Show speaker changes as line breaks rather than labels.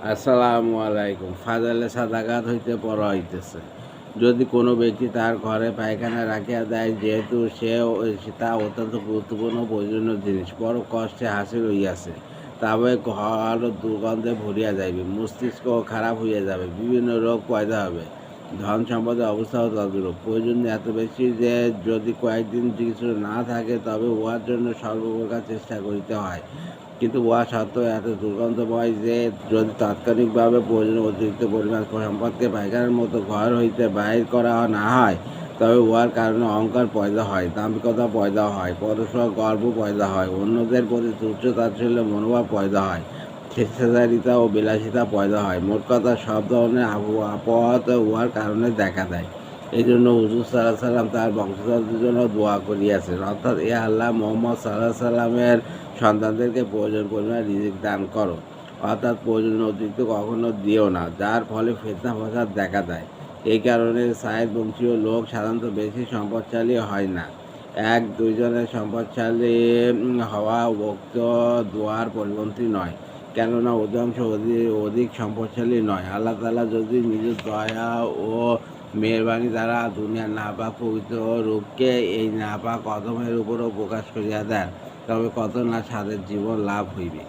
আসসালামু আলাইকুম। ফাজালে সাদাকাত হইতে পড়া হইতেছে। যদি কোনো ব্যক্তি তার ঘরে পায়খানা রাখিয়া দেয়, যেহেতু তা অত্যন্ত গুরুত্বপূর্ণ প্রয়োজনীয় জিনিস, বড় কষ্টে হাসিল হইয়াছে, তবে ঘর দুর্গন্ধে ভরিয়া যাইবে, মস্তিষ্ক খারাপ হইয়া যাবে, বিভিন্ন রোগ পয়দা হবে, ধন সম্পদের অবস্থাও তদ্রূপ। প্রয়োজন এত বেশি যে যদি কয়েকদিন কিছু না থাকে, তবে উহার জন্য সর্বপ্রকার চেষ্টা করিতে হয়। কিন্তু উহা সত্ত্বেও এত দুর্গন্ধময় যে যদি তাৎক্ষণিকভাবে প্রয়োজনীয় অতিরিক্ত পরিমাণ সম্পদকে পায়খানার মতো ঘর হইতে বাহির করা না হয়, তবে উহার কারণে অহংকার পয়দা হয়, দাম্ভিকতা পয়দা হয়, পরস্পর গর্ব পয়দা হয়, অন্যদের প্রতি তুচ্ছ তাচ্ছিল্য মনোভাব পয়দা হয়, স্বেচ্ছাচারিতা ও বিলাসিতা পয়দা হয়। মোট কথা, সব ধরনের আপদ উহার কারণে দেখা দেয়। এই জন্য হুজুর সাল্লাহ সাল্লাম তার বংশধরদের জন্য দোয়া করিয়াছেন, অর্থাৎ এ আল্লাহ, মোহাম্মদ সাল্লাহ সাল্লামের সন্তানদেরকে প্রয়োজন পরিমাণ রিজিক দান করো, অর্থাৎ প্রয়োজনের অতিরিক্ত কখনো দিও না, যার ফলে ফিতনা ফাসাদ দেখা দেয়। এই কারণে সায়েদ বংশীয় লোক সাধারণত বেশি সম্পদশালী হয় না। এক দুইজনের সম্পদশালী হওয়া উক্ত দোয়ার পরিপন্থী নয়, কেননা অধিকাংশ অধিক সম্পদশালী নয়। আল্লাহ তাআলা যদি নিজের দয়া ও মেহেরবানি দ্বারা দুনিয়ার নাপাক পবিত্র রূপকে এই নাপাক অধমের উপরও প্রকাশ করিয়া দেন, তবে কত না স্বাদের জীবন লাভ হইবে।